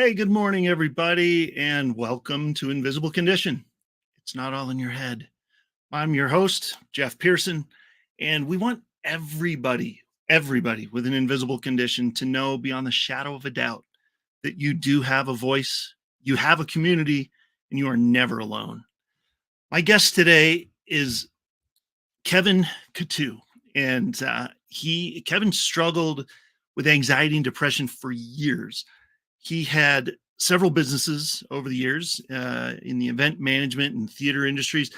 Hey, good morning, everybody, and welcome to Invisible Condition. It's not all in your head. I'm your host, Jeff Pearson, and we want everybody with an invisible condition to know beyond the shadow of a doubt that you do have a voice, you have a community, and you are never alone. My guest today is Kevin Coutu, and Kevin struggled with anxiety and depression for years. He had several businesses over the years in the event management and theater industries.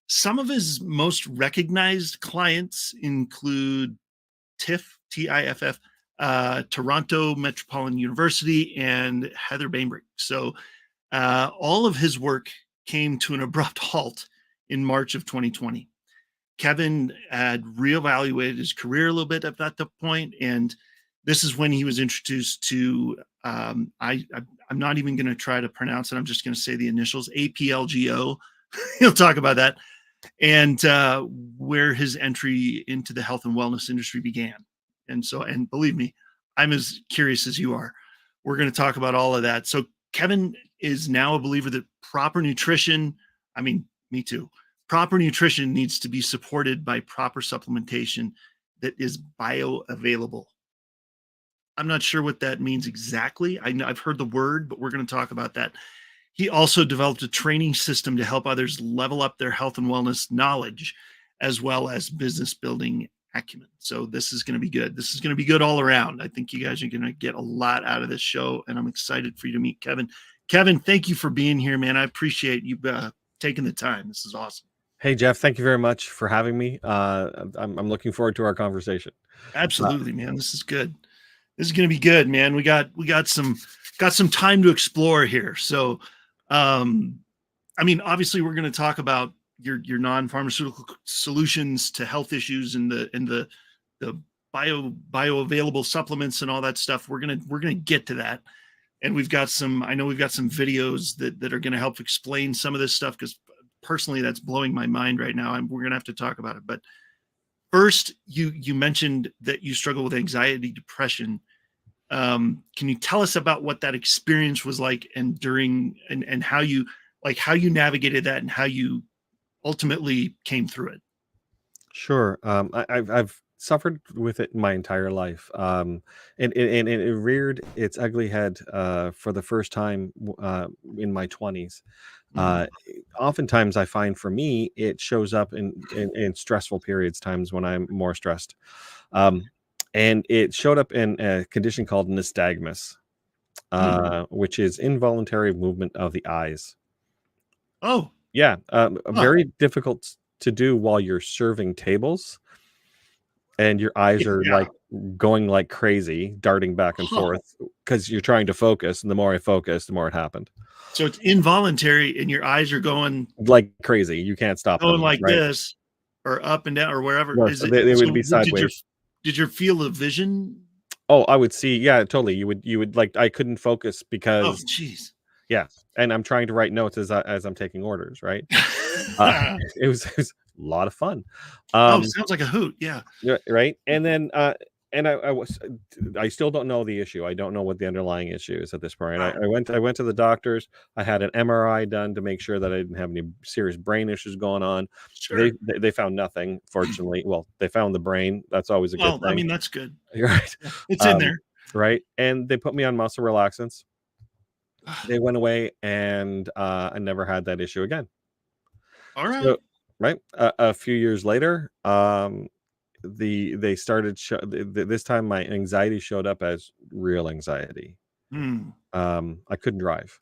Some of his most recognized clients include TIFF, TIFF, Toronto Metropolitan University, and Heather Bambrick. So all of his work came to an abrupt halt in March of 2020. Kevin had reevaluated his career a little bit at that point, and this is when he was introduced to I'm not even going to try to pronounce it. I'm just going to say the initials, APLGO. He'll talk about that, and where his entry into the health and wellness industry began. And believe me, I'm as curious as you are. We're going to talk about all of that. So Kevin is now a believer that proper nutrition, I mean, me too, proper nutrition needs to be supported by proper supplementation that is bioavailable. I'm not sure what that means exactly. I've heard the word, but we're going to talk about that. He also developed a training system to help others level up their health and wellness knowledge, as well as business building acumen. So this is going to be good. This is going to be good all around. I think you guys are going to get a lot out of this show, and I'm excited for you to meet Kevin. Kevin, thank you for being here, man. I appreciate you taking the time. This is awesome. Hey, Jeff, thank you very much for having me. I'm looking forward to our conversation. Absolutely, man. This is good. This is going to be good, man. We got some time to explore here. So, I mean, obviously, we're going to talk about your non-pharmaceutical solutions to health issues and the bioavailable supplements and all that stuff. We're gonna get to that, and I know we've got some videos that are going to help explain some of this stuff, because personally, that's blowing my mind right now, and we're going to have to talk about it. But first, you mentioned that you struggle with anxiety, depression. Can you tell us about what that experience was like, and how you navigated that, and how you ultimately came through it? Sure. I've suffered with it my entire life. And it reared its ugly head for the first time in my 20s. Oftentimes I find for me, it shows up in stressful periods, times when I'm more stressed. And it showed up in a condition called nystagmus, which is involuntary movement of the eyes. Oh, yeah. Very difficult to do while you're serving tables, and your eyes are like going like crazy, darting back and forth, because you're trying to focus. And the more I focus, the more it happened. So it's involuntary, and your eyes are going like crazy. You can't stop going them, like right? This, or up and down, or wherever. No, so they would be sideways. Did you feel the vision? Oh, I would see. Yeah, totally. You would like, I couldn't focus because. Oh, geez. Yeah, and I'm trying to write notes as I'm taking orders, right? It was a lot of fun. Sounds like a hoot. Yeah. Right. And then I still don't know the issue. I don't know what the underlying issue is at this point. Wow. I went to the doctors. I had an MRI done to make sure that I didn't have any serious brain issues going on. Sure. They found nothing, fortunately. Well, they found the brain. That's always a good thing. I mean, that's good. You're right. It's in there. Right. And they put me on muscle relaxants. They went away, and I never had that issue again. All right. So, right. A few years later, they started this time my anxiety showed up as real anxiety. I couldn't drive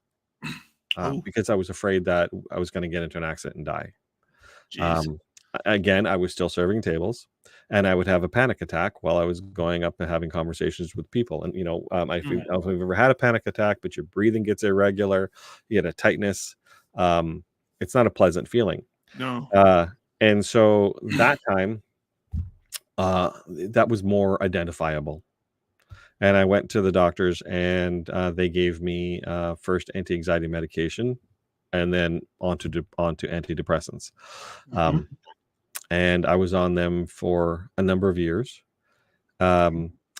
because I was afraid that I was going to get into an accident and die. Again, I was still serving tables, and I would have a panic attack while I was going up and having conversations with people. And, if you've ever had a panic attack, but your breathing gets irregular, you get a tightness. It's not a pleasant feeling. No. And so that time, that was more identifiable. And I went to the doctors, and they gave me first anti-anxiety medication, and then onto antidepressants. And I was on them for a number of years.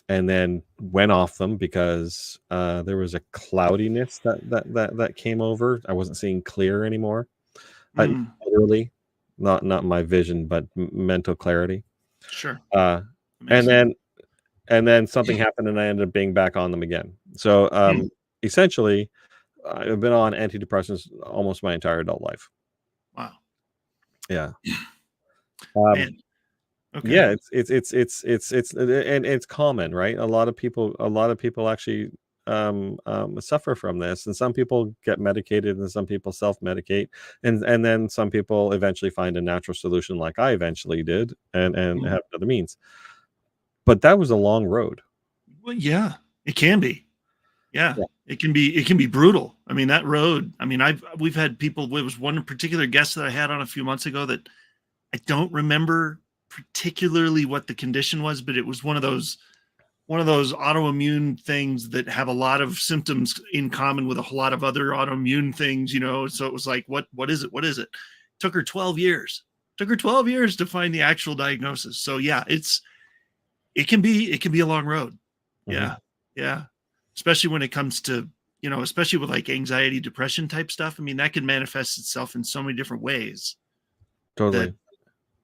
and then went off them because there was a cloudiness that came over. I wasn't seeing clear anymore. Mm, Literally, not my vision, but mental clarity. sure. Uh, That and makes sense. then something happened, and I ended up being back on them again. So essentially, I've been on antidepressants almost my entire adult life. Wow. Yeah. Um, Man. Okay. yeah, it's and it's common, right? A lot of people actually suffer from this, and some people get medicated, and some people self-medicate, and then some people eventually find a natural solution, like I eventually did, and Mm. have other means. But that was a long road. Well, yeah, it can be. Yeah, Yeah. it can be brutal. I mean, that road, I mean, we've had people, there was one particular guest that I had on a few months ago that I don't remember particularly what the condition was, but it was one of those autoimmune things that have a lot of symptoms in common with a whole lot of other autoimmune things, you know. So it was like, what is it? What is it? Took her 12 years. Took her 12 years to find the actual diagnosis. So yeah, it can be a long road. Mhm. Yeah. Yeah. Especially when it comes to, you know, especially with like anxiety, depression type stuff. I mean, that can manifest itself in so many different ways that, Totally.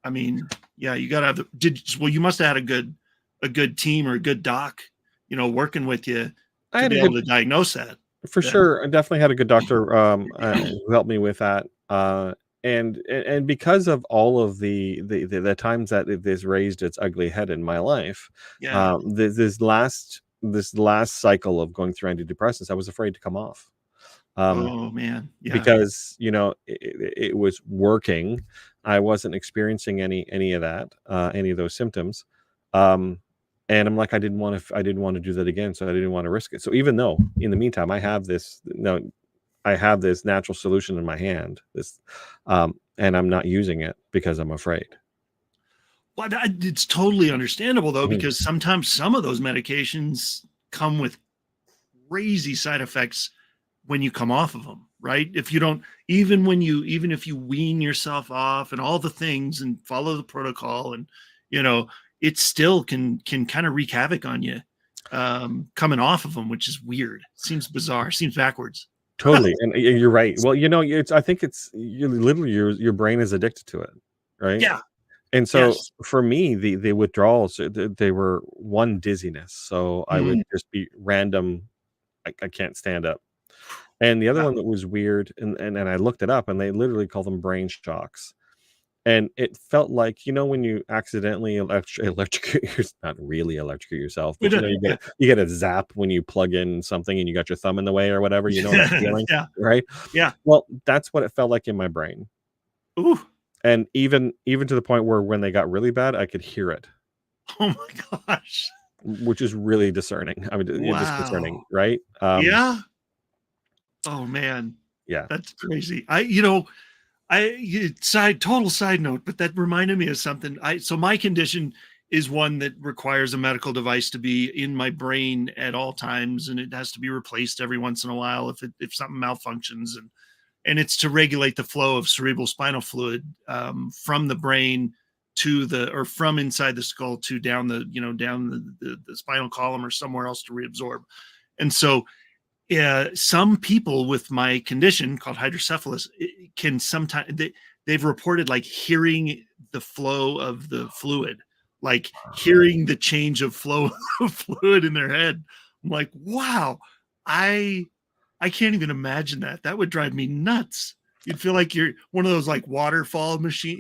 I mean, yeah, you got to have well, you must have had a good team or a good doc, you know, working with you I to had a be able good to diagnose that. For Yeah. sure. I definitely had a good doctor who helped me with that. And because of all of the times that this raised its ugly head in my life, Yeah. this last cycle of going through antidepressants, I was afraid to come off. Oh man. Yeah. Because it was working. I wasn't experiencing any of that, any of those symptoms. Um, and I'm like, I didn't want to do that again, so I didn't want to risk it. So even though in the meantime I have this natural solution in my hand, and I'm not using it because I'm afraid. Well, it's totally understandable though, Mhm. because sometimes some of those medications come with crazy side effects when you come off of them, right? If you don't, even if you wean yourself off and all the things and follow the protocol, and you know, it still can kind of wreak havoc on you coming off of them, which is weird. Seems bizarre. Seems backwards. Totally, and you're right. Well, I think it's you literally your brain is addicted to it, right? Yeah. And so Yes. for me, the withdrawals, they were one dizziness. So I would Mm, just be random. I can't stand up. And the other wow. one that was weird, and I looked it up, and they literally call them brain shocks. And it felt like, when you accidentally electrocute, not really electrocute yourself, but Yeah. you get a zap when you plug in something and you got your thumb in the way or whatever, that feeling, Yeah. right? Yeah. Well, that's what it felt like in my brain. Ooh. And even to the point where when they got really bad, I could hear it, Oh my gosh. which is really discerning. I mean, disconcerting, Wow. right? Yeah. Oh man. Yeah. That's crazy. Total side note, but that reminded me of something. So my condition is one that requires a medical device to be in my brain at all times, and it has to be replaced every once in a while if something malfunctions, and it's to regulate the flow of cerebral spinal fluid from the brain from inside the skull to down the spinal column or somewhere else to reabsorb. And so some people with my condition called hydrocephalus can sometimes they've reported like hearing the flow of the fluid, like hearing the change of flow of fluid in their head. I'm like, wow, I I can't even imagine that. That would drive me nuts. You'd feel like you're one of those like waterfall machine,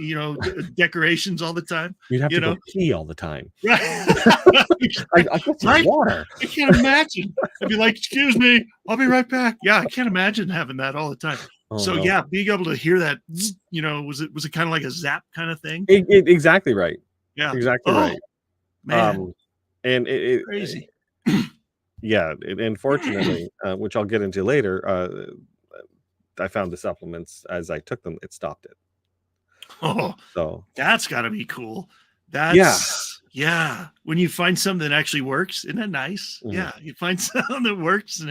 decorations all the time, You'd have you to go know? pee all the time. Right. I get some Right? water. I can't imagine. I'd be like, "Excuse me, I'll be right back." Yeah, I can't imagine having that all the time. Oh, So, no. yeah, being able to hear that, was it kinda like a zap kinda thing? Exactly right. Yeah. Exactly Oh, right. man, Um, and crazy. yeah, and fortunately, which I'll get into later, I found the supplements as I took them, it stopped it. Oh, So, that's gotta be cool. yeah. Yeah, when you find something that actually works, isn't that nice? Mhm. Yeah, you find something that works and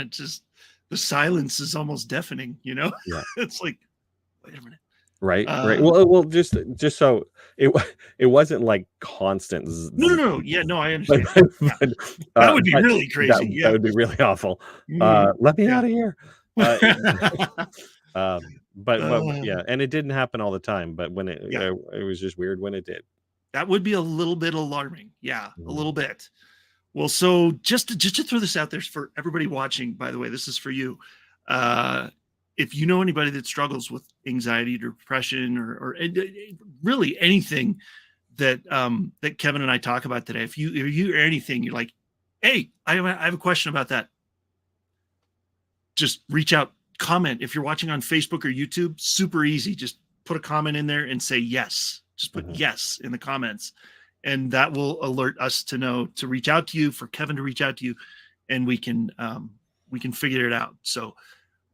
the silence is almost deafening, you know? Yeah. It's like, "Wait a minute." Right, right. Uh, Well, just so it wasn't like constant, no. Yeah, no, I but understand. Yeah, but, that would be but really crazy. that Yeah. would be really awful. Mhm. Let me Yeah. out of here. Uh, but Uh, yeah, and it didn't happen all the time. But when yeah, it was just weird when it did. that would be a little bit alarming. Yeah, a Mhm, little bit. Well, so just to throw this out there for everybody watching, by the way, this is for you. Uh, if you know anybody that struggles with anxiety or depression or really anything that Kevin and I talk about today, if you hear anything, you're like, hey, I have a question about that. Just reach out, comment. If you're watching on Facebook or YouTube, super easy. Just put a comment in there and say yes. Just put mhm. yes in the comments. And that will alert us to know to reach out to you, for Kevin to reach out to you, and we can figure it out. So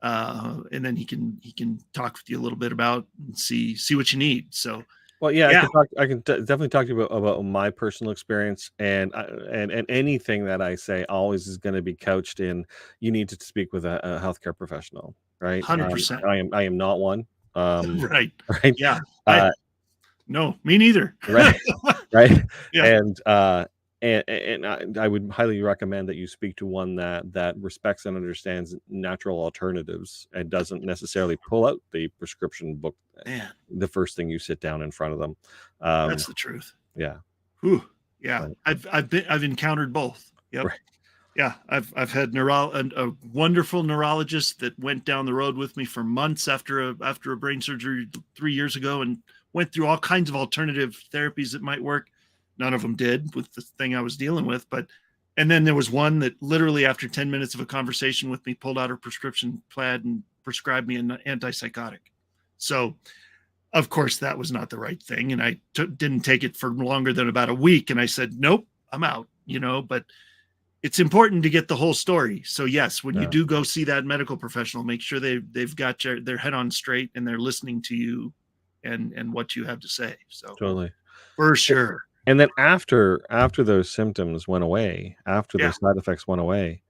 and then he can talk with you a little bit about and see what you need. So Well, yeah, yeah, I can definitely talk to you about my personal experience, and and anything that I say always is going to be couched in you need to speak with a healthcare professional, right? 100%. I am not one, um, Right. right, Yeah. I uh, No, me neither. right, right, Yeah. and I would highly recommend that you speak to one that respects and understands natural alternatives and doesn't necessarily pull out the prescription book Man, the first thing you sit down in front of them. Um, that's the truth. yeah, Whew. Yeah. right, I've encountered both. Yep. right. Yeah. I've had a wonderful neurologist that went down the road with me for months after a brain surgery 3 years ago, and went through all kinds of alternative therapies that might work. None of them did with the thing I was dealing with, and then there was one that literally after 10 minutes of a conversation with me pulled out her prescription pad and prescribed me an antipsychotic. So of course, that was not the right thing. And I didn't take it for longer than about a week. And I said, nope, I'm out. But it's important to get the whole story. So, yes, when you Yeah, do go see that medical professional, make sure they've got their head on straight and they're listening to you and what you have to say. So, totally. for A- sure. And then after those symptoms went away, after Yeah. those side effects went away,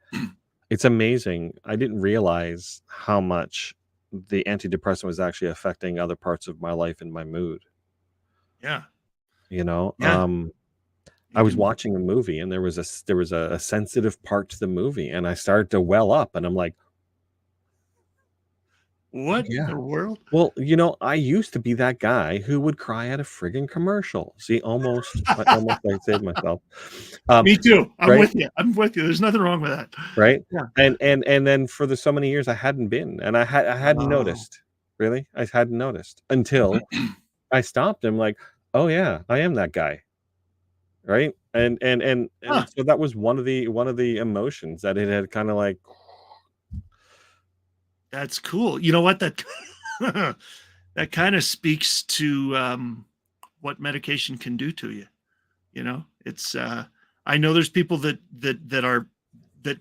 it's amazing. I didn't realize how much the antidepressant was actually affecting other parts of my life and my mood. Yeah. You know, Yeah. I You was can. watching a movie and there was a sensitive part to the movie, and I started to well up, and I'm like, What in yeah. the world? Well, I used to be that guy who would cry at a friggin' commercial. See, almost I saved myself. Um, Me too. I'm right, with you. I'm with you. There's nothing wrong with that. right, Yeah. and then for the so many years I hadn't been, and I hadn't Oh. noticed. Really, I hadn't noticed until I stopped. I'm like, oh yeah, I am that guy, right? And Huh. so that was one of the emotions that it had kind of like, That's cool. You know what? That that kind of speaks to what medication can do to you. It's I know there's people that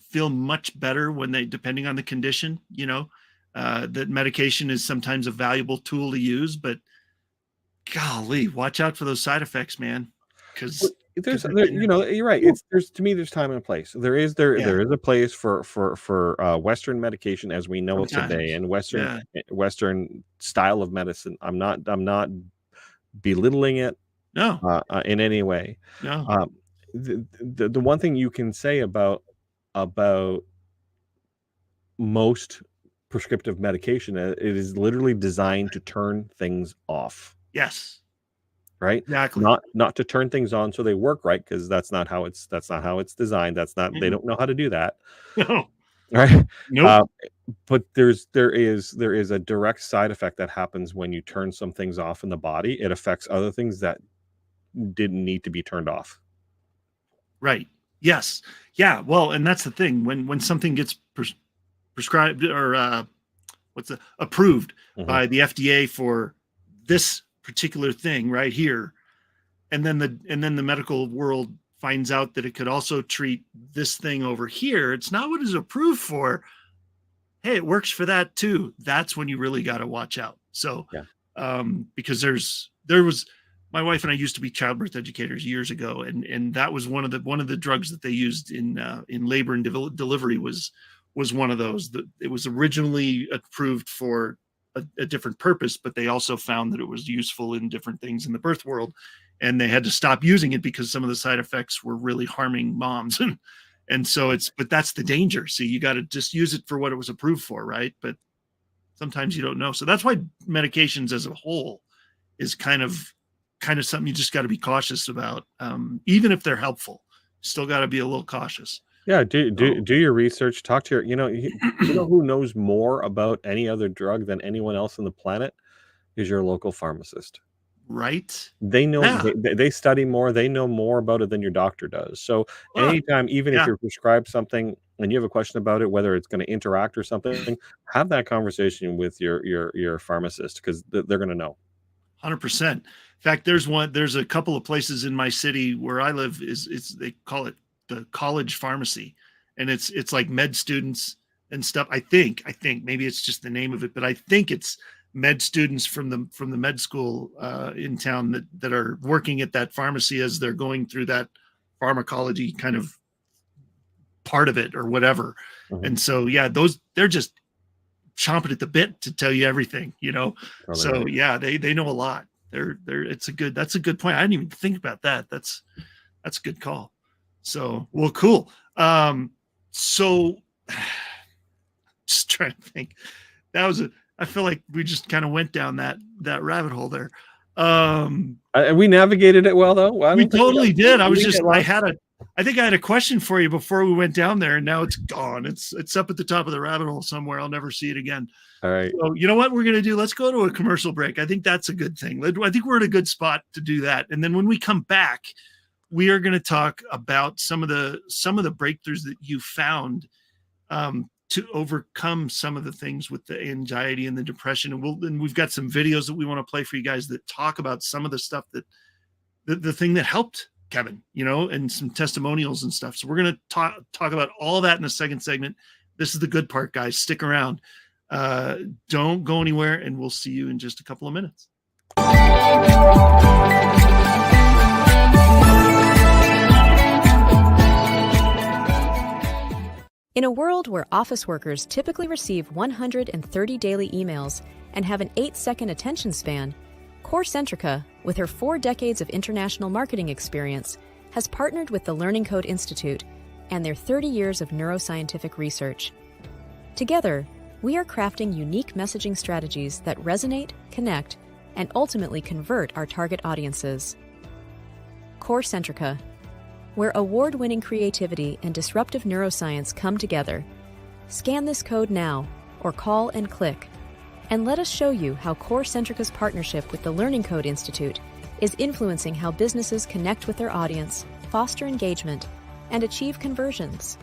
feel much better when they, depending on the condition. That medication is sometimes a valuable tool to use, but golly, watch out for those side effects, man, Well, because there's they're there getting you're right. woo, There's to me, there's time and a place. yeah, There is a place for Western medication as we know it today, sometimes, and yeah, Western style of medicine. I'm not belittling it no, in any way. no, Um, the one thing you can say about most prescriptive medication, it is literally designed to turn things off. yes, Right? exactly, Not to turn things on so they work right, because that's not how it's designed. That's not they Mm-mm. don't know how to do that, No, right? nope, Uh, but there is a direct side effect that happens when you turn some things off in the body. It affects other things that didn't need to be turned off. right, yes, yeah. Well, and that's the thing when something gets prescribed or what's the approved Mhm. by the FDA for this particular thing right here, and then the medical world finds out that it could also treat this thing over here. It's not what it's approved for. Hey, it works for that too. That's when you really got to watch out. So, Yeah. because there was my wife and I used to be childbirth educators years ago, and that was one of the drugs that they used in labor and delivery was one of those that it was originally approved for a different purpose, but they also found that it was useful in different things in the birth world, and they had to stop using it because some of the side effects were really harming moms. And so but that's the danger. See, you got to just use it for what it was approved for, right? But sometimes you don't know. So that's why medications as a whole is kind of something you just got to be cautious about. Even if they're helpful, still got to be a little cautious. Yeah, do your research. Talk to you know who knows more about any other drug than anyone else on the planet is your local pharmacist. Right? They know Yeah. they study more, they know more about it than your doctor does. So anytime, even if Yeah. you're prescribed something and you have a question about it, whether it's going to interact or something, have that conversation with your pharmacist, because they're going to know. 100%. In fact, there's a couple of places in my city where I live they call it the college pharmacy, and it's like med students and stuff. I think maybe it's just the name of it, but I think it's med students from the med school in town that are working at that pharmacy as they're going through that pharmacology kind of part of it or whatever. Mhm. And so, yeah, they're just chomping at the bit to tell you everything, Totally So right. yeah, they know a lot. That's a good point. I didn't even think about that. That's a good call. So, well, cool. So just trying to think. I feel like we just kind of went down that rabbit hole there. And we navigated it well, though. I We don't think totally did. we get lost. I think I had a question for you before we went down there, and now it's gone. It's up at the top of the rabbit hole somewhere. I'll never see it again. All right. So you know what we're going to do? Let's go to a commercial break. I think that's a good thing. I think we're in a good spot to do that. And then when we come back, we are going to talk about some of the breakthroughs that you found to overcome some of the things with the anxiety and the depression. And we've got some videos that we want to play for you guys that talk about some of the stuff that the thing that helped Kevin, and some testimonials and stuff. So we're going to talk about all that in the second segment. This is the good part, guys. Stick around. Don't go anywhere, and we'll see you in just a couple of minutes. In a world where office workers typically receive 130 daily emails and have an 8-second attention span, CoreCentrica, with her 4 decades of international marketing experience, has partnered with the Learning Code Institute and their 30 years of neuroscientific research. Together, we are crafting unique messaging strategies that resonate, connect, and ultimately convert our target audiences. CoreCentrica, where award-winning creativity and disruptive neuroscience come together. Scan this code now, or call and click, and let us show you how CoreCentrica's partnership with the Learning Code Institute is influencing how businesses connect with their audience, foster engagement, and achieve conversions.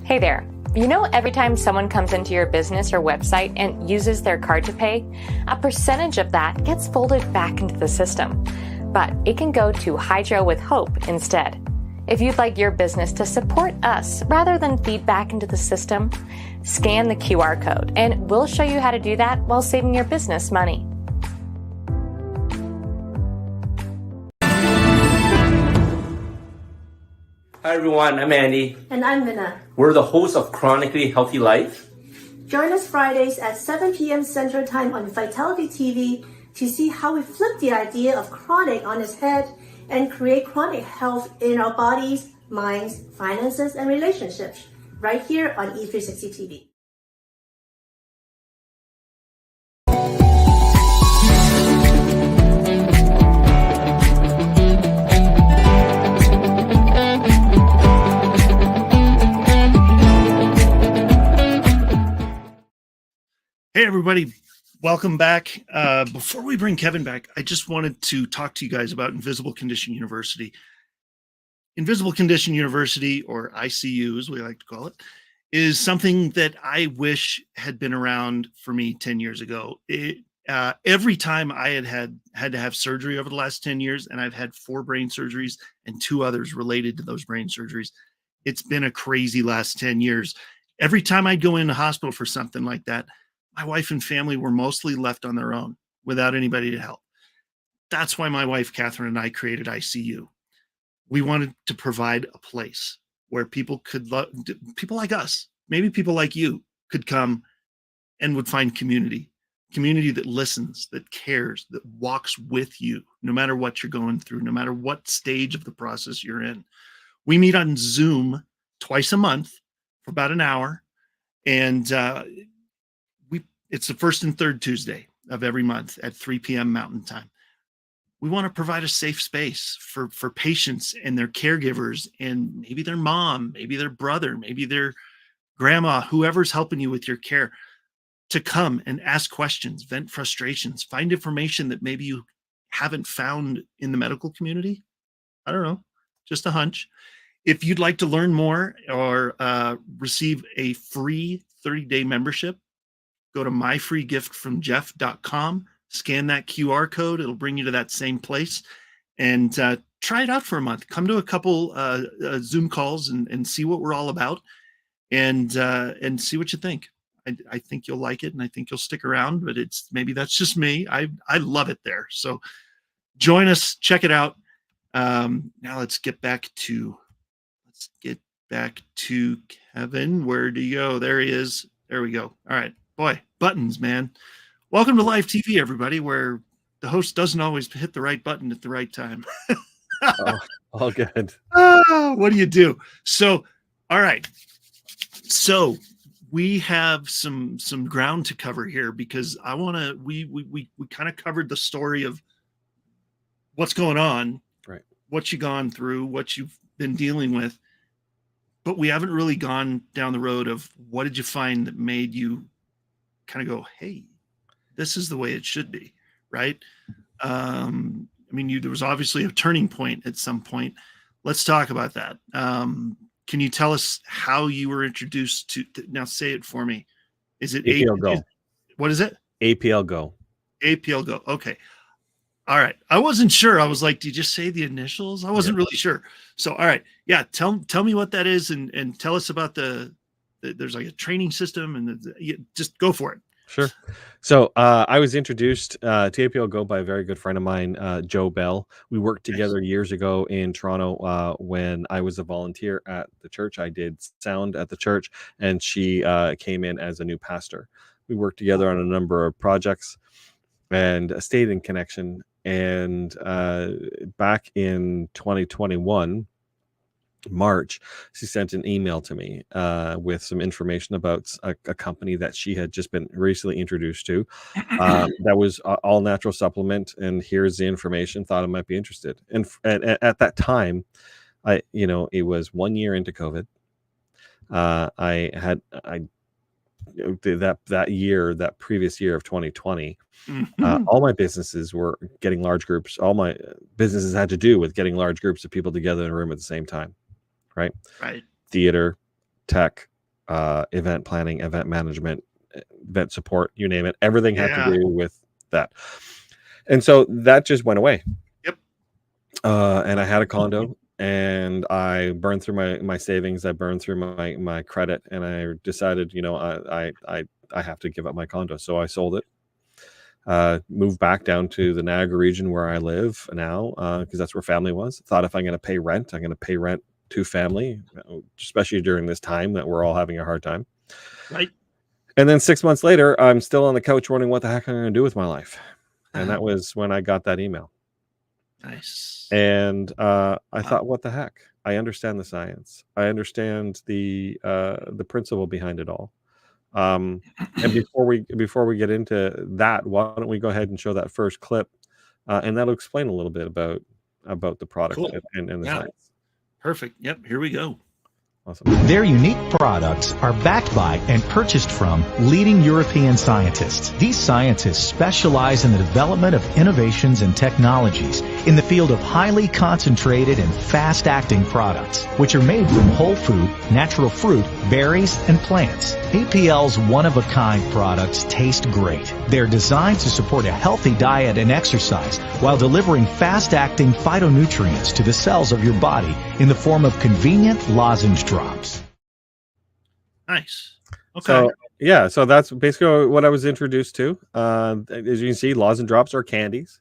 Hey there. Every time someone comes into your business or website and uses their card to pay, a percentage of that gets folded back into the system. But it can go to Hydro with Hope instead. If you'd like your business to support us rather than feed back into the system, scan the QR code and we'll show you how to do that while saving your business money. Hi everyone, I'm Andy. And I'm Minna. We're the hosts of Chronically Healthy Life. Join us Fridays at 7 p.m. Central Time on Vitality TV to see how we flip the idea of chronic on its head and create chronic health in our bodies, minds, finances, and relationships, right here on E360 TV. Hey, everybody. Welcome back. Before we bring Kevin back, I just wanted to talk to you guys about Invisible Condition University. Invisible Condition University, or ICU as we like to call it, is something that I wish had been around for me 10 years ago. Every time I had to have surgery over the last 10 years, and I've had 4 brain surgeries and 2 others related to those brain surgeries, it's been a crazy last 10 years. Every time I'd go in the hospital for something like that, my wife and family were mostly left on their own without anybody to help. That's why my wife, Catherine, and I created ICU. We wanted to provide a place where people like us, maybe people like you, could come and would find community community that listens, that cares, that walks with you, no matter what you're going through, no matter what stage of the process you're in. We meet on Zoom twice a month for about an hour, and it's the first and third Tuesday of every month at 3 p.m. Mountain Time. We want to provide a safe space for patients and their caregivers, and maybe their mom, maybe their brother, maybe their grandma, whoever's helping you with your care, to come and ask questions, vent frustrations, find information that maybe you haven't found in the medical community. I don't know, just a hunch. If you'd like to learn more or receive a free 30-day membership, go to myfreegiftfromjeff.com, scan that QR code. It'll bring you to that same place, and try it out for a month. Come to a couple Zoom calls and see what we're all about, and see what you think. I think you'll like it, and I think you'll stick around, but maybe that's just me. I love it there. So join us, check it out. Now let's get back to Kevin. Where'd he go? There he is. There we go. All right, boy, buttons, man. Welcome to live TV, everybody, where the host doesn't always hit the right button at the right time. All good. What do you do? So, all right. So we have some ground to cover here, because I want to, we kind of covered the story of what's going on, right? What you've gone through, what you've been dealing with, but we haven't really gone down the road of what did you find that made you kind of go, hey, this is the way it should be, right? I mean, there was obviously a turning point at some point. Let's talk about that. Can you tell us how you were introduced to, now say it for me. Is it APLGO? What is it? APLGO. APLGO. Okay. All right. I wasn't sure. I was like, did you just say the initials? I wasn't really sure. So, all right. Yeah. Tell me what that is, and tell us about there's like a training system, and just go for it. Sure. So I was introduced to APLGO by a very good friend of mine, Joe Bell. We worked together years ago in Toronto when I was a volunteer at the church. I did sound at the church, and she came in as a new pastor. We worked together on a number of projects and stayed in connection. And back in 2021, March, she sent an email to me with some information about a company that she had just been recently introduced to that was all natural supplement, and here's the information. Thought I might be interested. And at that time, it was 1 year into COVID. That previous year of 2020, all my businesses were getting large groups. All my businesses had to do with getting large groups of people together in a room at the same time. Right. Theater, tech, event planning, event management, event support, you name it. Everything had to do with that. And so that just went away. Yep. And I had a condo, and I burned through my savings. I burned through my credit, and I decided, I have to give up my condo. So I sold it, moved back down to the Niagara region where I live now, because that's where family was. Thought if I'm going to pay rent, I'm going to pay rent to family, especially during this time that we're all having a hard time. Right. And then 6 months later, I'm still on the couch wondering what the heck I'm going to do with my life. And that was when I got that email. Nice. And I thought, what the heck? I understand the science. I understand the principle behind it all. And before we get into that, why don't we go ahead and show that first clip, and that'll explain a little bit about the product and the science. Perfect. Yep. Here we go. Awesome. Their unique products are backed by and purchased from leading European scientists. These scientists specialize in the development of innovations and technologies in the field of highly concentrated and fast-acting products, which are made from whole food, natural fruit, berries, and plants. APL's one-of-a-kind products taste great. They're designed to support a healthy diet and exercise while delivering fast-acting phytonutrients to the cells of your body in the form of convenient lozenge drops. Nice. Okay. So that's basically what I was introduced to. As you can see, lozenge drops are candies.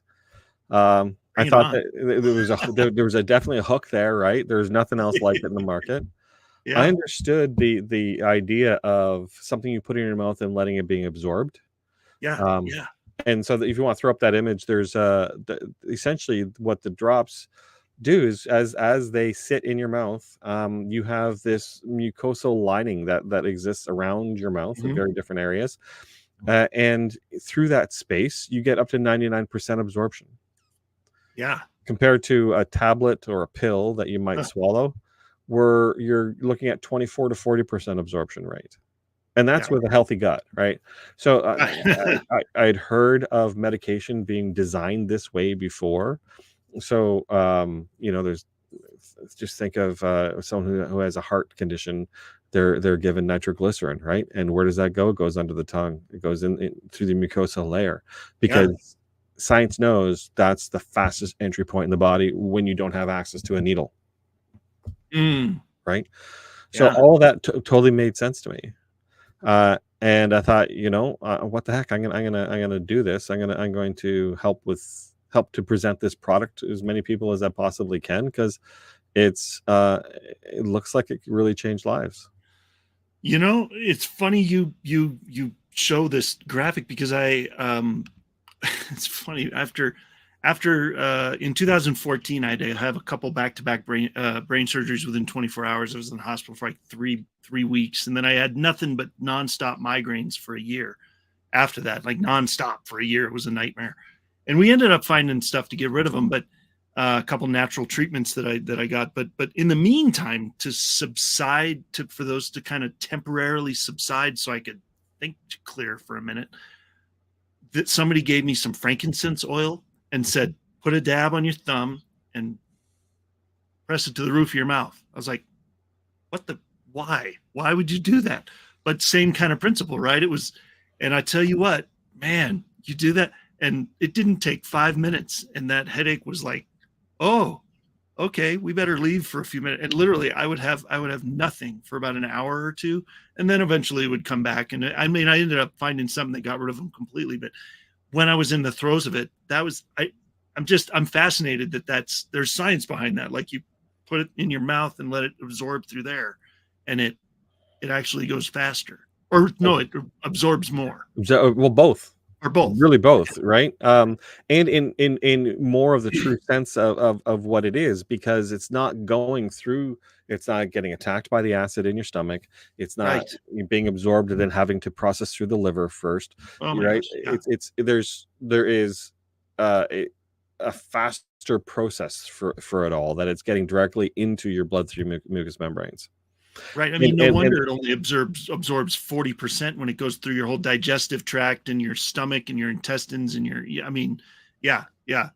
I thought that there was definitely a hook there, right? There's nothing else like it in the market. Yeah. I understood the idea of something you put in your mouth and letting it being absorbed. Yeah. And so if you want to throw up that image, there's essentially what the drops do is as they sit in your mouth, you have this mucosal lining that exists around your mouth in very different areas. And through that space, you get up to 99% absorption. Yeah. Compared to a tablet or a pill that you might swallow, where you're looking at 24 to 40% absorption rate. And that's with a healthy gut, right? So I'd heard of medication being designed this way before. So, there's just think of someone who has a heart condition. They're given nitroglycerin, right? And where does that go? It goes under the tongue. It goes in through the mucosal layer, because science knows that's the fastest entry point in the body when you don't have access to a needle, right? So all of that totally made sense to me. And I thought, what the heck? I'm gonna do this. I'm going to help to present this product to as many people as I possibly can, because it looks like it really changed lives. It's funny you show this graphic, because it's funny, after in 2014 I had to have a couple back-to-back brain surgeries within 24 hours. I was in the hospital for like three weeks, and then I had nothing but nonstop migraines for a year after that, like nonstop for a year. It was a nightmare. And we ended up finding stuff to get rid of them, but a couple natural treatments that I got. But in the meantime, to subside, for those to kind of temporarily subside, so I could think clear for a minute, that somebody gave me some frankincense oil and said, put a dab on your thumb and press it to the roof of your mouth. I was like, why would you do that? But same kind of principle, right? It was, and I tell you what, man, you do that, and it didn't take 5 minutes, and that headache was like, oh, okay, we better leave for a few minutes. And literally I would have nothing for about an hour or two, and then eventually it would come back. And I ended up finding something that got rid of them completely. But when I was in the throes of it, I'm fascinated that there's science behind that. Like, you put it in your mouth and let it absorb through there, and it actually goes faster. Or no, it absorbs more. Well, both. Or both. Really both, right? And in more of the true sense of what it is, because it's not going through, it's not getting attacked by the acid in your stomach. It's not being absorbed and then having to process through the liver first, right? Gosh, yeah. There is a faster process for it all, that it's getting directly into your blood through mucous membranes. Right. I mean, no wonder it only absorbs 40% when it goes through your whole digestive tract and your stomach and your intestines and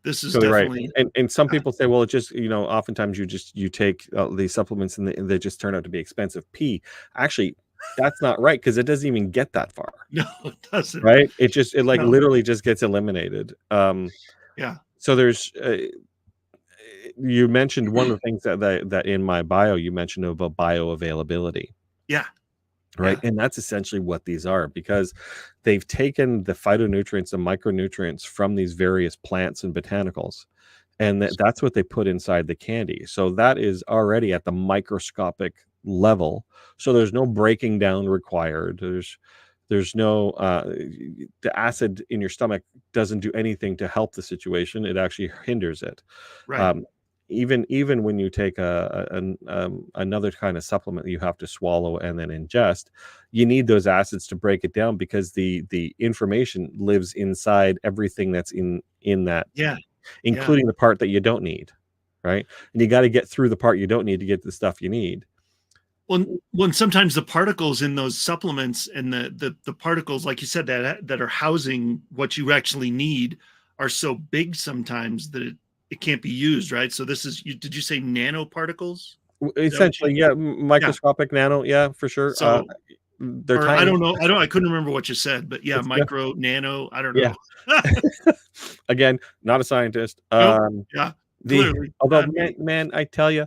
this is totally definitely right. And some people say, well, it just, oftentimes you take these supplements and they just turn out to be expensive. Actually, that's not right, because it doesn't even get that far. No, it doesn't. Right. It literally just gets eliminated. So there's you mentioned one of the things that in my bio you mentioned about bioavailability. Right. And that's essentially what these are, because they've taken the phytonutrients and micronutrients from these various plants and botanicals, and that's what they put inside the candy. So that is already at the microscopic level. So there's no breaking down required. There's no the acid in your stomach doesn't do anything to help the situation. It actually hinders it. Right. Even when you take another kind of supplement that you have to swallow and then ingest, you need those acids to break it down, because the information lives inside everything that's in that, including the part that you don't need, right? And you got to get through the part you don't need to get the stuff you need. When sometimes the particles in those supplements and the particles, like you said, that are housing what you actually need, are so big sometimes that it can't be used, right? So this is, did you say nanoparticles? Essentially, microscopic nano, for sure. So they're tiny. I don't know. I couldn't remember what you said, but micro, nano, I don't know. Again, not a scientist. Clearly. Although, man, I tell you,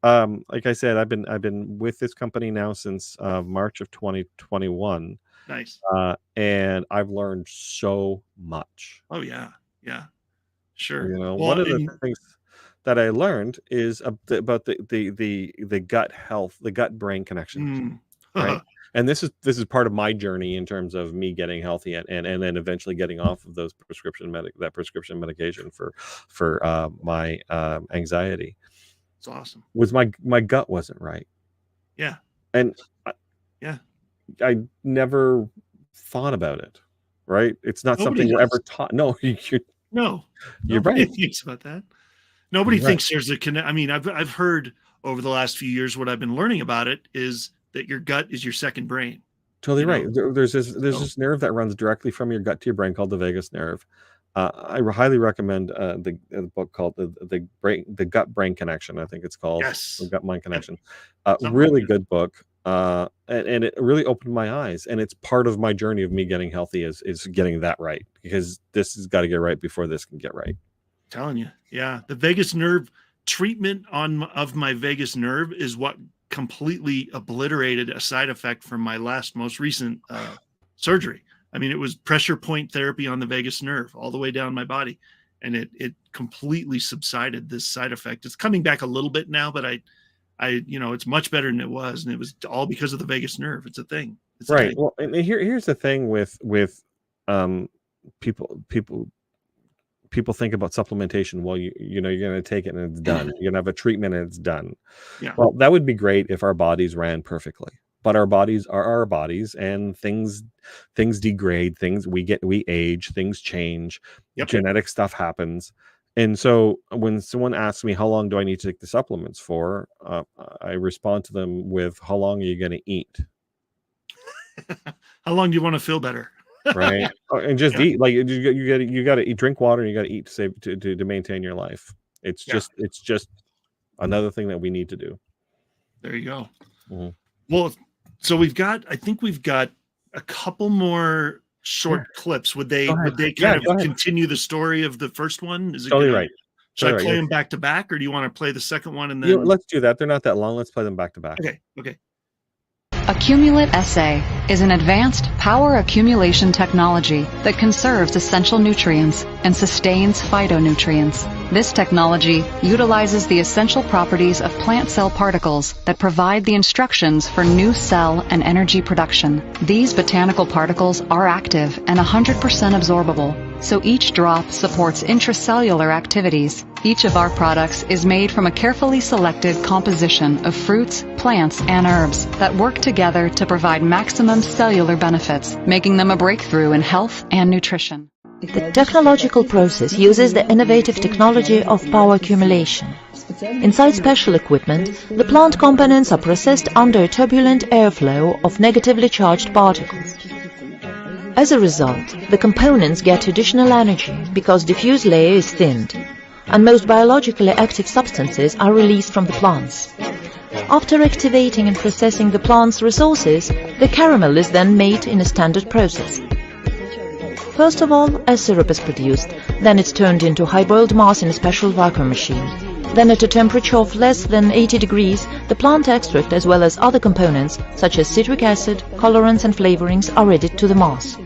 like I said, I've been with this company now since March of 2021. Nice. And I've learned so much. Oh yeah. Sure. One of the things that I learned is about the gut health, the gut brain connection, right? And this is part of my journey in terms of me getting healthy and then eventually getting off of those prescription medication for my anxiety. It's awesome. Was my gut wasn't right. Yeah. And yeah, I never thought about it. Right? It's not Nobody something we're does. ever taught. No, No, you're nobody right. thinks about that. Nobody You're thinks there's a connect. I mean, I've heard over the last few years, what I've been learning about it is that your gut is your second brain. Totally You right. know? There's this nerve that runs directly from your gut to your brain called the vagus nerve. I highly recommend the book called the gut brain connection. I think it's called Yes. the gut mind connection. Something Really like that. good book. And it really opened my eyes, and it's part of my journey of me getting healthy is getting that right, because this has got to get right before this can get right. Telling you, yeah, the vagus nerve treatment of my vagus nerve is what completely obliterated a side effect from my most recent surgery. I mean, it was pressure point therapy on the vagus nerve all the way down my body, and it completely subsided this side effect. It's coming back a little bit now, but I it's much better than it was, and it was all because of the vagus nerve. It's a thing. It's a Right. thing. Well, and here's the thing with people think about supplementation. Well, you're going to take it and it's done. You're going to have a treatment and it's done. Yeah. Well, that would be great if our bodies ran perfectly, but our bodies are our bodies, and things degrade, we age, things change, Yep. genetic stuff happens. And so when someone asks me, how long do I need to take the supplements for? I respond to them with, how long are you going to eat? How long do you want to feel better? Right. And just Yeah. eat. Like you got to eat, drink water, and you got to eat to maintain your life. It's Yeah. just another thing that we need to do. There you go. Mhm. Well, so I think we've got a couple more short clips. Would they Go ahead. kind Go of ahead. continue the story of the first one? Is it Totally gonna- right. Should I Totally play right. them back to back, or do you want to play the second one and then? Let's do that. They're not that long. Let's play them back to back. Okay. Accumulate SA is an advanced power accumulation technology that conserves essential nutrients and sustains phytonutrients. This technology utilizes the essential properties of plant cell particles that provide the instructions for new cell and energy production. These botanical particles are active and 100% absorbable, so each drop supports intracellular activities. Each of our products is made from a carefully selected composition of fruits, plants, and herbs that work together to provide maximum cellular benefits, making them a breakthrough in health and nutrition. The technological process uses the innovative technology of power accumulation. Inside special equipment, the plant components are processed under a turbulent airflow of negatively charged particles. As a result, the components get additional energy because diffuse layer is thinned, and most biologically active substances are released from the plants. After activating and processing the plant's resources, the caramel is then made in a standard process. First of all, a syrup is produced, then it's turned into high-boiled mass in a special vacuum machine. Then at a temperature of less than 80 degrees, the plant extract as well as other components, such as citric acid, colorants and flavorings, are added to the mass.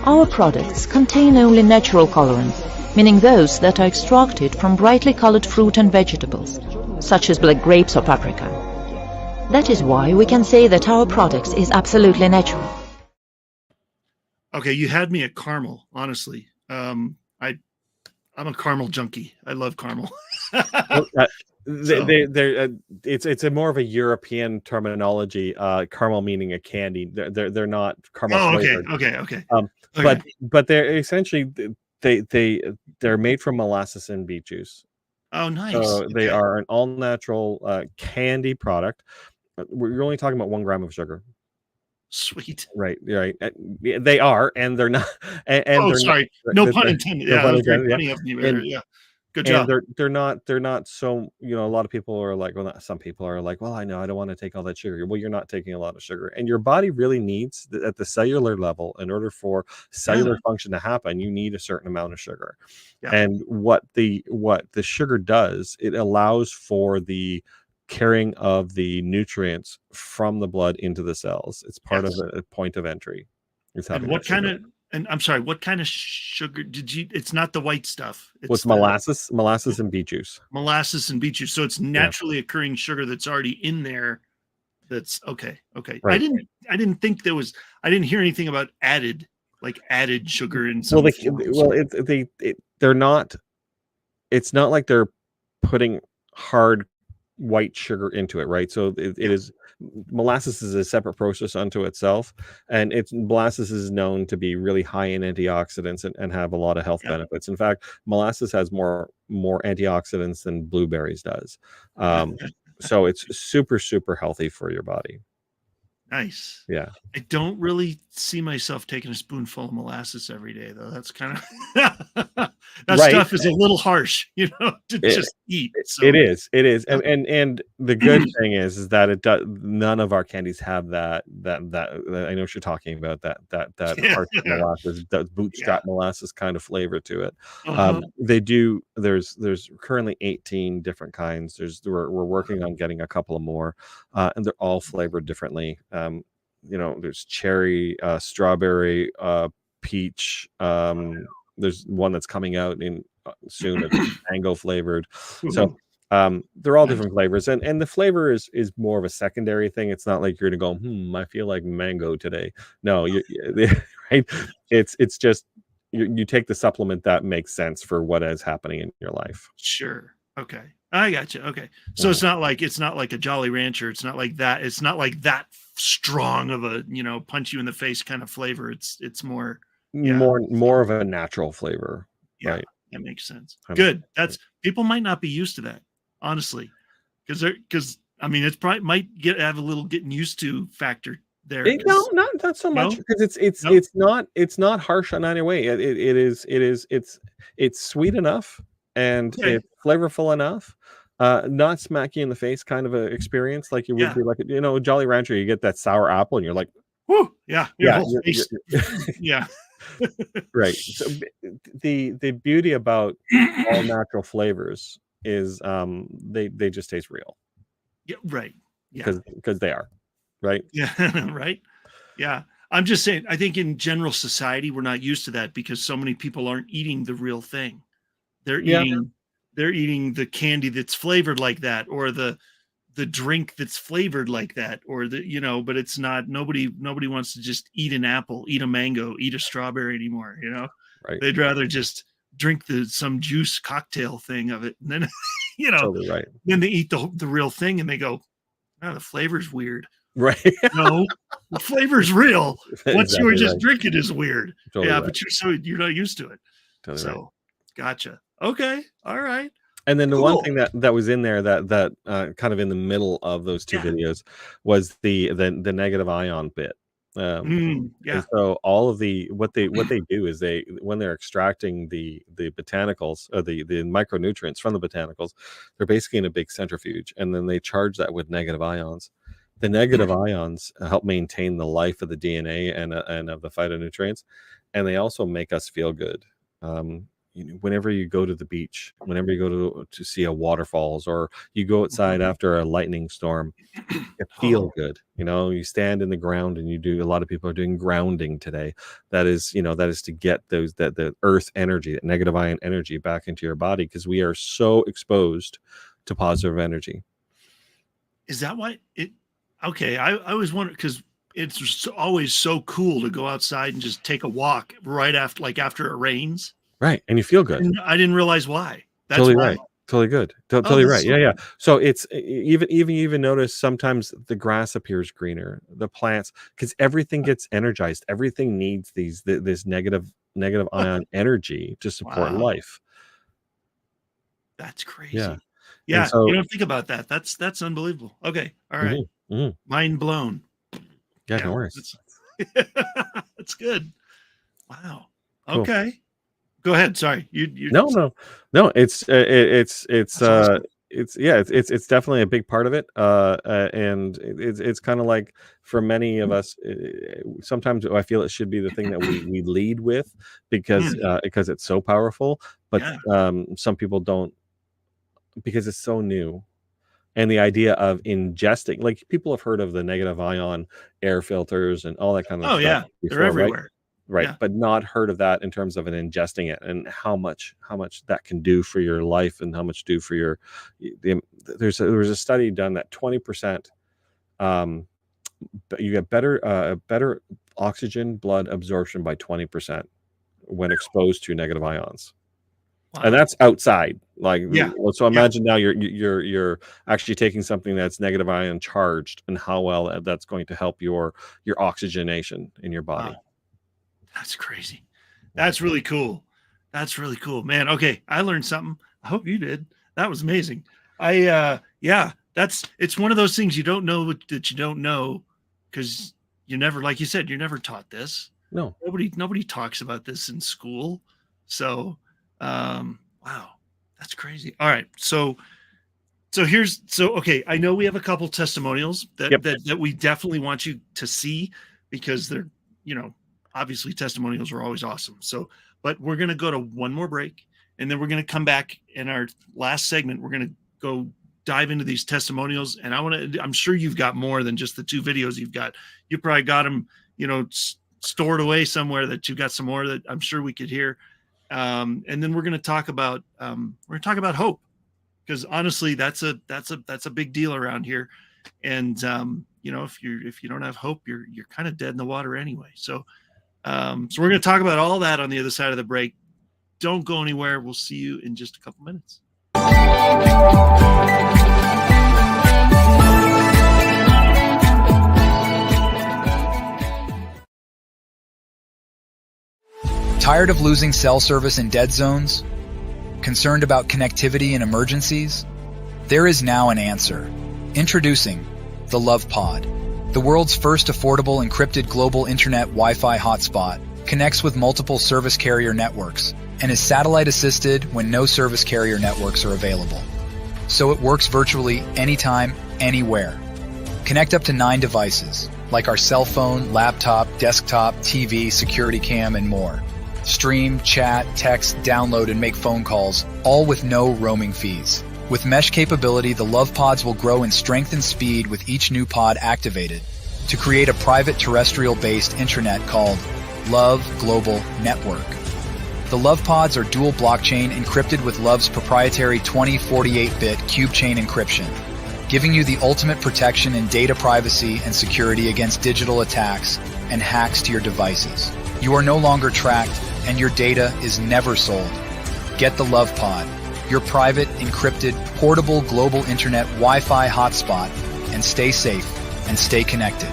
Our products contain only natural colorants, meaning those that are extracted from brightly colored fruit and vegetables, such as black grapes or paprika. That is why we can say that our products is absolutely natural. Okay, you had me at caramel. Honestly, I'm a caramel junkie. I love caramel. It's a more of a European terminology. Caramel meaning a candy. They're not caramel. Oh, flavored. okay. But they're essentially they're made from molasses and beet juice. Oh, nice. So they are an all natural candy product. We're only talking about 1 gram of sugar. Sweet. Right. They are, and they're not. And they're sorry. No pun intended. Yeah, that was very funny of you. Yeah. Good job. And they're not so, a lot of people are like, well, some people are like, well, I know I don't want to take all that sugar. Well, you're not taking a lot of sugar, and your body really needs at the cellular level, in order for cellular function to happen, you need a certain amount of sugar. Yeah. And what the sugar does, it allows for the carrying of the nutrients from the blood into the cells. It's part of a point of entry. And what kind of? And I'm sorry, what kind of sugar did you? It's not the white stuff. It's molasses and beet juice. Molasses and beet juice. So it's naturally occurring sugar that's already in there. That's okay. I Right. didn't think there was. I didn't hear anything about added sugar in Well, some forms. they're not. It's not like they're putting hard white sugar into it, right? So it is, molasses is a separate process unto itself, and molasses is known to be really high in antioxidants and have a lot of health benefits. In fact, molasses has more antioxidants than blueberries does. So it's super, super healthy for your body. Nice. Yeah. I don't really see myself taking a spoonful of molasses every day, though. That's kind of that stuff is a little harsh, to just eat. So. It is, and the good thing is that it does. None of our candies have that. I know what you're talking about. That harsh molasses, that bootstrap molasses kind of flavor to it. They do. There's currently 18 different kinds. We're working on getting a couple of more, and they're all flavored differently. There's cherry, strawberry, peach. There's one that's coming out soon that's mango flavored. So they're all different flavors, and the flavor is more of a secondary thing. It's not like you're gonna go, I feel like mango today. No, right? It's just you take the supplement that makes sense for what is happening in your life. Sure. Okay. I got you. Okay. So it's not like a Jolly Rancher. It's not like that. It's not like that strong of a, punch you in the face kind of flavor. It's more of a natural flavor. Yeah, right. That makes sense. Good. People might not be used to that, honestly. Because it's probably might have a little getting used to factor there. No, not so much, because it's not harsh in any way. It's sweet enough, and it's flavorful enough, not smack you in the face kind of a experience like you would be like Jolly Rancher. You get that sour apple and you're like, whoo, yeah. Yeah. Right. So the beauty about all natural flavors is they just taste real. Yeah, right. Yeah, because they are, right. Yeah. Right. Yeah. I'm just saying, I think in general society we're not used to that because so many people aren't eating the real thing. They're eating the candy that's flavored like that, or the drink that's flavored like that, or but it's not, nobody wants to just eat an apple, eat a mango, eat a strawberry anymore, Right. They'd rather just drink some juice cocktail thing of it. And then, totally right. Then they eat the real thing and they go, oh, the flavor's weird. Right. No, the flavor's real. What you were just right. drinking is weird. Totally right. But you're not used to it. Totally right. Gotcha. Okay. All right. And then the one thing that was in there that kind of in the middle of those two videos was the negative ion bit. And so all of what they do is when they're extracting the botanicals or the micronutrients from the botanicals, they're basically in a big centrifuge, and then they charge that with negative ions. The negative ions help maintain the life of the DNA and of the phytonutrients, and they also make us feel good. Whenever you go to the beach, whenever you go to see a waterfalls, or you go outside after a lightning storm, you feel good. You stand in the ground and a lot of people are doing grounding today. That is to get the earth energy, that negative ion energy back into your body, because we are so exposed to positive energy. Is that why okay. I always wonder, because it's always so cool to go outside and just take a walk right after it rains. Right. And you feel good. I didn't realize why. That's totally why. Right. Totally good. Totally right. Yeah. So it's even notice sometimes the grass appears greener, the plants, because everything gets energized. Everything needs this negative ion energy to support life. That's crazy. Yeah. Yeah. So, you don't think about that. That's unbelievable. Okay. All right. Mind blown. Yeah. No worries. That's good. Wow. Cool. Okay. Go ahead. Sorry. You No. It's definitely a big part of it. And it's kind of like, for many of us, sometimes I feel it should be the thing that we lead with, because it's so powerful. But some people don't, because it's so new. And the idea of ingesting, like, people have heard of the negative ion air filters and all that kind of stuff. Oh yeah, before, they're everywhere. Right. But not heard of that in terms of ingesting it, and how much that can do for your life, and how much do for your. There was a study done that 20% you get better oxygen blood absorption by 20% when exposed to negative ions. Wow. And that's outside. Like, Yeah. So imagine now you're actually taking something that's negative ion charged, and how well that's going to help your oxygenation in your body. Wow. That's crazy. That's really cool. That's really cool, man. Okay, I learned something. I hope you did. That was amazing. It's one of those things you don't know that you don't know, because you never, like you said, you're never taught this. No, nobody talks about this in school. So, wow, that's crazy. All right, so okay. I know we have a couple testimonials that we definitely want you to see, because they're, obviously testimonials are always awesome. So, but we're going to go to one more break, and then we're going to come back in our last segment. We're going to go dive into these testimonials, and I'm sure you've got more than just the 2 videos you've got. You probably got them, stored away somewhere, that you got some more that I'm sure we could hear. And then we're going to talk about hope, because honestly, that's a big deal around here. And if you don't have hope, you're kind of dead in the water anyway. So we're going to talk about all that on the other side of the break. Don't go anywhere. We'll see you in just a couple minutes. Tired of losing cell service in dead zones? Concerned about connectivity in emergencies? There is now an answer. Introducing the Love Pod. The world's first affordable encrypted global internet Wi-Fi hotspot connects with multiple service carrier networks and is satellite assisted when no service carrier networks are available. So it works virtually anytime, anywhere. Connect up to 9 devices, like our cell phone, laptop, desktop, TV, security cam, and more. Stream, chat, text, download, and make phone calls, all with no roaming fees. With mesh capability, the Love Pods will grow in strength and speed with each new pod activated to create a private terrestrial-based intranet called Love Global Network. The Love Pods are dual blockchain encrypted with Love's proprietary 2048-bit cube chain encryption, giving you the ultimate protection in data privacy and security against digital attacks and hacks to your devices. You are no longer tracked, and your data is never sold. Get the Love Pod, your private, encrypted, portable global internet Wi-Fi hotspot, and stay safe and stay connected.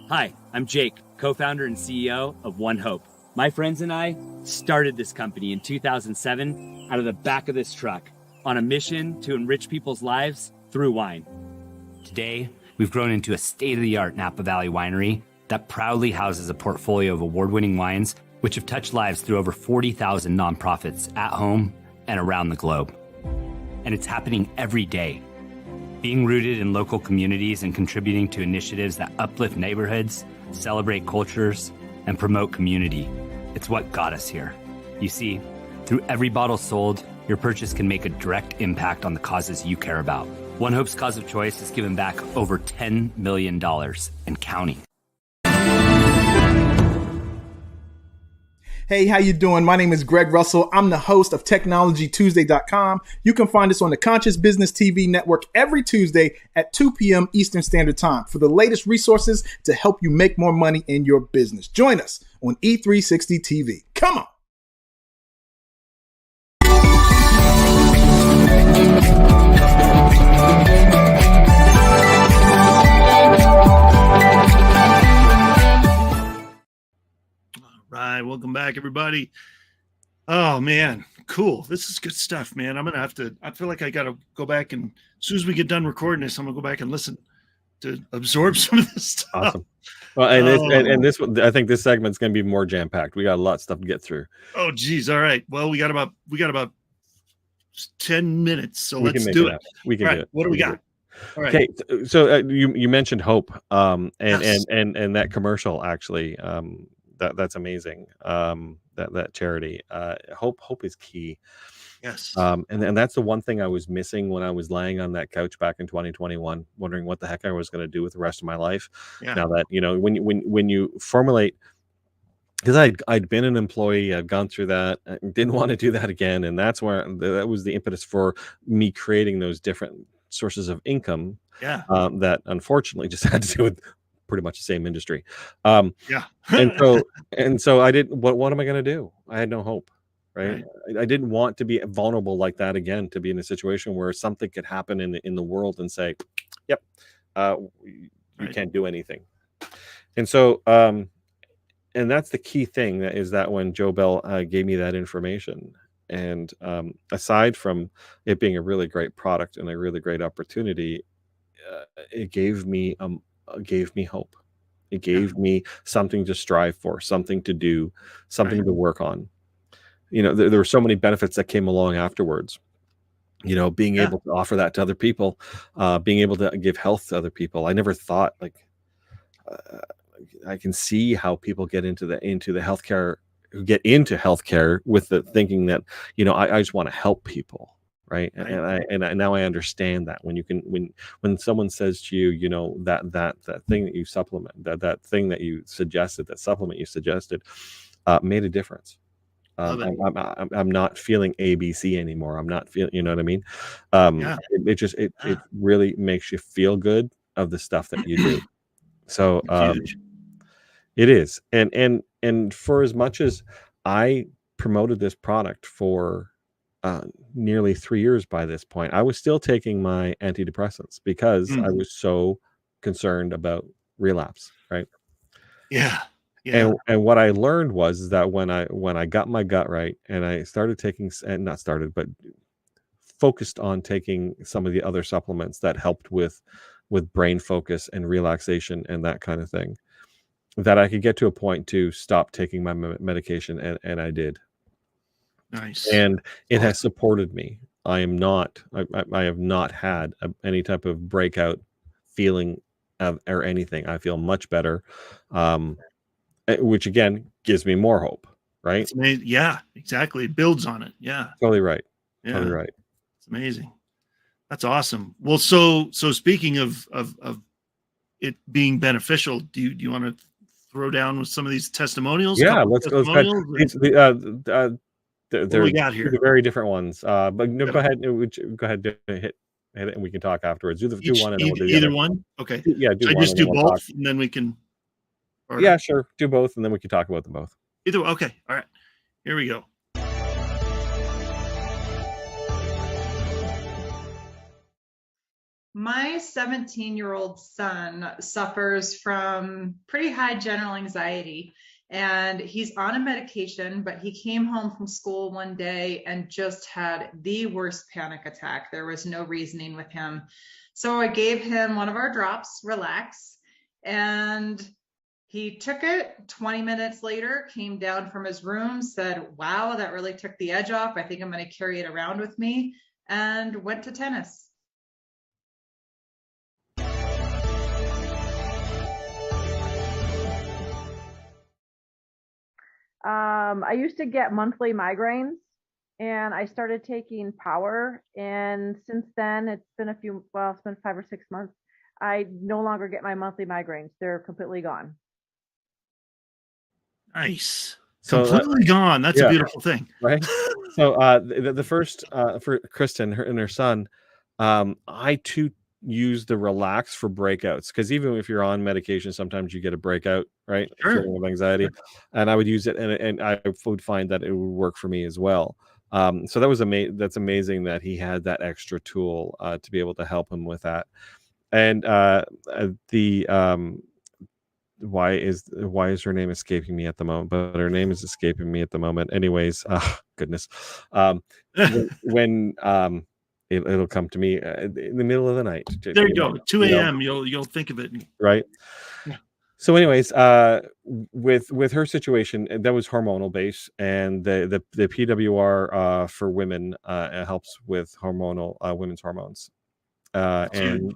Hi, I'm Jake, co-founder and CEO of One Hope. My friends and I started this company in 2007 out of the back of this truck on a mission to enrich people's lives through wine. Today, we've grown into a state-of-the-art Napa Valley winery that proudly houses a portfolio of award-winning wines which have touched lives through over 40,000 nonprofits at home and around the globe. And it's happening every day. Being rooted in local communities and contributing to initiatives that uplift neighborhoods, celebrate cultures, and promote community. It's what got us here. You see, through every bottle sold, your purchase can make a direct impact on the causes you care about. One Hope's cause of choice has given back over $10 million and counting. Hey, how you doing? My name is Greg Russell. I'm the host of TechnologyTuesday.com. You can find us on the Conscious Business TV network every Tuesday at 2 p.m. Eastern Standard Time for the latest resources to help you make more money in your business. Join us on E360 TV. Come on. Right, welcome back, everybody. Oh man, cool. This is good stuff, man. I feel like I gotta go back, and as soon as we get done recording this, I'm gonna go back and listen to absorb some of this stuff. Awesome. Well, and this I think this segment's gonna be more jam-packed. We got a lot of stuff to get through. Oh geez, all right. Well, we got about 10 minutes, so let's do do it. it. We can do it. What do we got? All right. Okay, so you mentioned hope, Yes. and that commercial actually, that's amazing. That charity, hope is key. Yes. And that's the one thing I was missing when I was laying on that couch back in 2021, wondering what the heck I was going to do with the rest of my life. Yeah. Now that when you formulate because I'd been an employee, I'd gone through that, I didn't want to do that again, and that's where that was the impetus for me creating those different sources of income. Yeah. That unfortunately just had to do with pretty much the same industry. Yeah. and so I didn't. What am I going to do? I had no hope. Right. I didn't want to be vulnerable like that again. To be in a situation where something could happen in the world and say, "Yep, you can't do anything." And so, and that's the key thing, is that when Joe Bell gave me that information, and aside from it being a really great product and a really great opportunity, it gave me hope. It gave me something to strive for, something to do, something to work on. There were so many benefits that came along afterwards. Being able to offer that to other people, being able to give health to other people. I never thought, like, I can see how people get into healthcare, who get into healthcare with the thinking that, I just want to help people. Right. And now I understand that when someone says to you, that thing that you supplement, that thing that you suggested, that supplement you suggested, made a difference. I'm not feeling ABC anymore. I'm not feeling, you know what I mean? It really makes you feel good of the stuff that you do. So it is. And for as much as I promoted this product for nearly 3 years by this point, I was still taking my antidepressants because I was so concerned about relapse. Right. Yeah. And what I learned was that when I got my gut right, and I started taking, and not started, but focused on taking some of the other supplements that helped with brain focus and relaxation and that kind of thing, that I could get to a point to stop taking my medication, and I did. Nice. And it has supported me. I have not had any type of breakout feeling or anything. I feel much better. Which again gives me more hope, right? Yeah, exactly. It builds on it. Yeah. Totally right. Yeah. Totally right. It's amazing. That's awesome. Well, so speaking of it being beneficial, do you want to throw down with some of these testimonials? Yeah, let's go. They're we got here? Very different ones. But no, go ahead. Go ahead. Hit it, and we can talk afterwards. Do one, and then we'll do either one. Okay. Yeah. I just do both, and then we can. Yeah, sure. Do both, and then we can talk about them both. Either. Okay. All right. Here we go. My 17-year-old son suffers from pretty high general anxiety, and he's on a medication, but he came home from school one day and just had the worst panic attack. There was no reasoning with him. So I gave him one of our drops, Relax, and he took it. 20 minutes later, came down from his room, said, "Wow, that really took the edge off. I think I'm going to carry it around with me," and went to tennis. I used to get monthly migraines, and I started taking Power, and since then it's been it's been 5 or 6 months. I no longer get my monthly migraines. They're completely gone. Nice. Completely gone. That's a beautiful thing. Right. So the first for Kristen and her son, I too use the Relax for breakouts, because even if you're on medication, sometimes you get a breakout, right? Sure. Feeling of anxiety. And I would use it, and I would find that it would work for me as well. So that was that's amazing that he had that extra tool to be able to help him with that. And why is her name escaping me at the moment? But her name is escaping me at the moment. Anyways, goodness. When it'll come to me in the middle of the night. There you go. 2 a.m. You'll think of it. Right. Yeah. So anyways, with her situation, that was hormonal based, and the PWR for women helps with women's hormones. And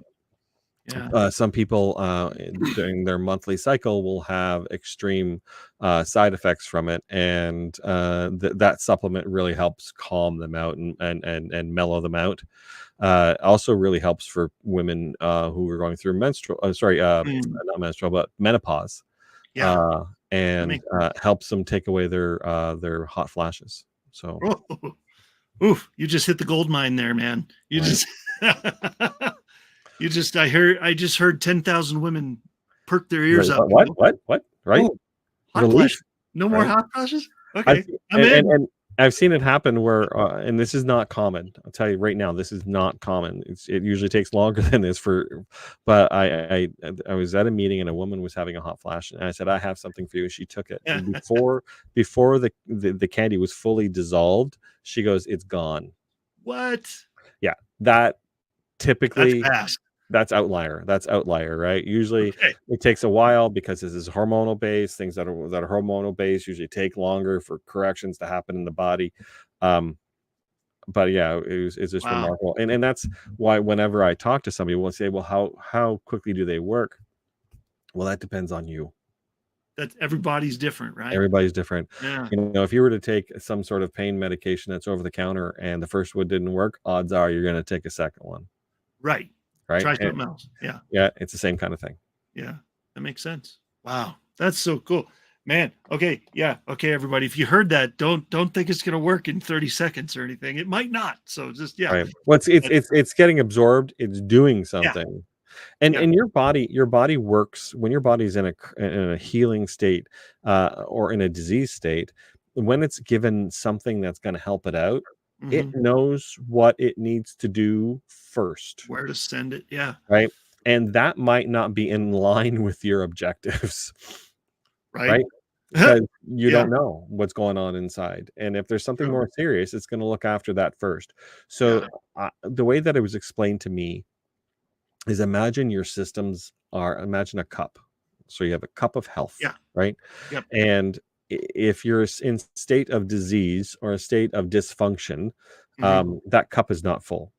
some people during their monthly cycle will have extreme side effects from it, and that supplement really helps calm them out and mellow them out. Also really helps for women who are going through not menstrual, but menopause. and helps them take away their hot flashes. So, oof, you just hit the gold mine there, man. You just, I just heard 10,000 women perk their ears up. What? Right? Hot flash. No more hot flashes? Okay. And I've seen it happen where, and this is not common. I'll tell you right now, this is not common. It usually takes longer than this but I was at a meeting and a woman was having a hot flash, and I said, I have something for you. She took it. And before the candy was fully dissolved, she goes, it's gone. What? Yeah. That typically, that's fast. That's outlier, right? Usually it takes a while because this is hormonal based. Things that are hormonal based usually take longer for corrections to happen in the body. But yeah, it's just remarkable. And that's why whenever I talk to somebody, we'll say, well, how quickly do they work? Well, that depends on you. That everybody's different, right? Everybody's different. Yeah. You know, if you were to take some sort of pain medication that's over the counter and the first one didn't work, odds are you're going to take a second one. Right. Try something else. Yeah. Yeah. It's the same kind of thing. Yeah. That makes sense. Wow. That's so cool, man. Okay. Yeah. Okay. Everybody, if you heard that, don't think it's going to work in 30 seconds or anything. It might not. So just, yeah. Right. Well, it's getting absorbed. It's doing something. Yeah. And your body works when your body's in a healing state, or in a disease state. When it's given something that's going to help it out, it knows what it needs to do first, where to send it. Yeah. Right. And that might not be in line with your objectives. Right. Because you don't know what's going on inside. And if there's something more serious, it's going to look after that first. So the way that it was explained to me is imagine your systems imagine a cup. So you have a cup of health. Yeah. Right. Yep. And if you're in state of disease or a state of dysfunction, that cup is not full,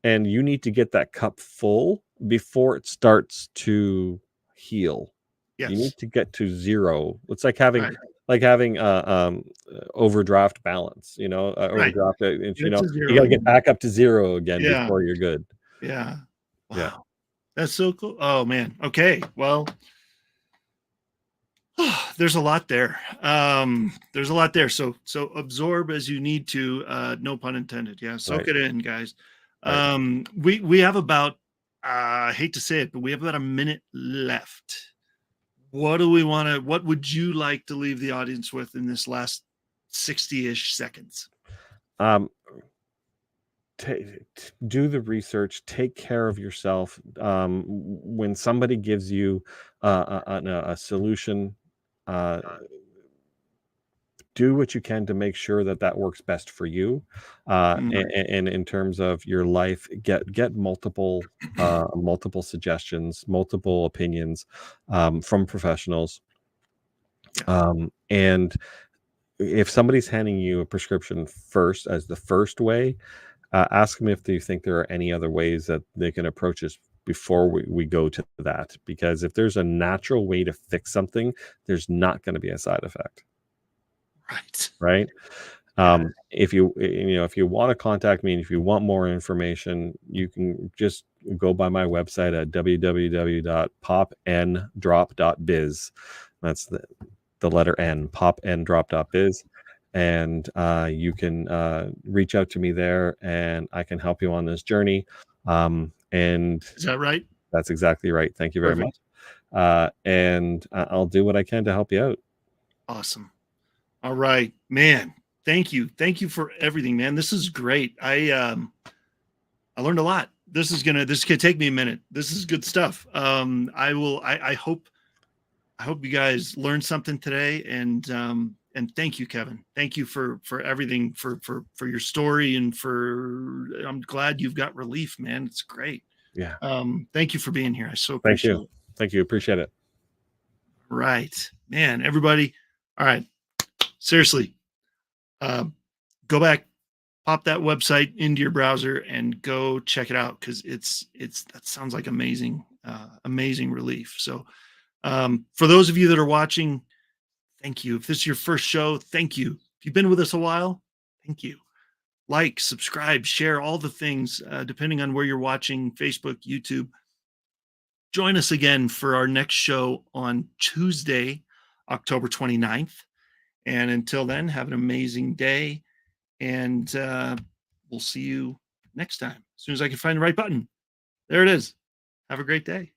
and you need to get that cup full before it starts to heal. Yes. You need to get to zero. It's like having overdraft balance, overdraft, you got to get back up to zero again before you're good. Yeah. Wow. Yeah. That's so cool. Oh man. Okay. Well, there's a lot there. So absorb as you need to, no pun intended. Yeah. Soak it in, guys. Right. We have about, I hate to say it, but we have about a minute left. What would you like to leave the audience with in this last 60-ish seconds? Do the research, take care of yourself. When somebody gives you a solution, do what you can to make sure that works best for you. And in terms of your life, get multiple suggestions, multiple opinions from professionals. And if somebody's handing you a prescription first as the first way, ask them if they think there are any other ways that they can approach this before we go to that. Because if there's a natural way to fix something, there's not going to be a side effect. Right. If you want to contact me and if you want more information, you can just go by my website at www.popndrop.biz. That's the letter N, popndrop.biz. And you can reach out to me there and I can help you on this journey. And is that right? That's exactly right. Thank you very much. And I'll do what I can to help you out. Awesome. All right, man. Thank you. Thank you for everything, man. This is great. I learned a lot. This could take me a minute. This is good stuff. I hope you guys learned something today. And thank you, Kevin. Thank you for everything, for your story, and I'm glad you've got relief, man. It's great. Yeah. Thank you for being here. I so appreciate it. Thank you. Appreciate it. Right, man. Everybody. All right. Seriously, go back, pop that website into your browser and go check it out. Cause that sounds like amazing relief. So, for those of you that are watching, thank you. If this is your first show, thank you. If you've been with us a while, thank you. Like, subscribe, share, all the things, depending on where you're watching, Facebook, YouTube. Join us again for our next show on Tuesday, October 29th. And until then, have an amazing day. And we'll see you next time. As soon as I can find the right button. There it is. Have a great day.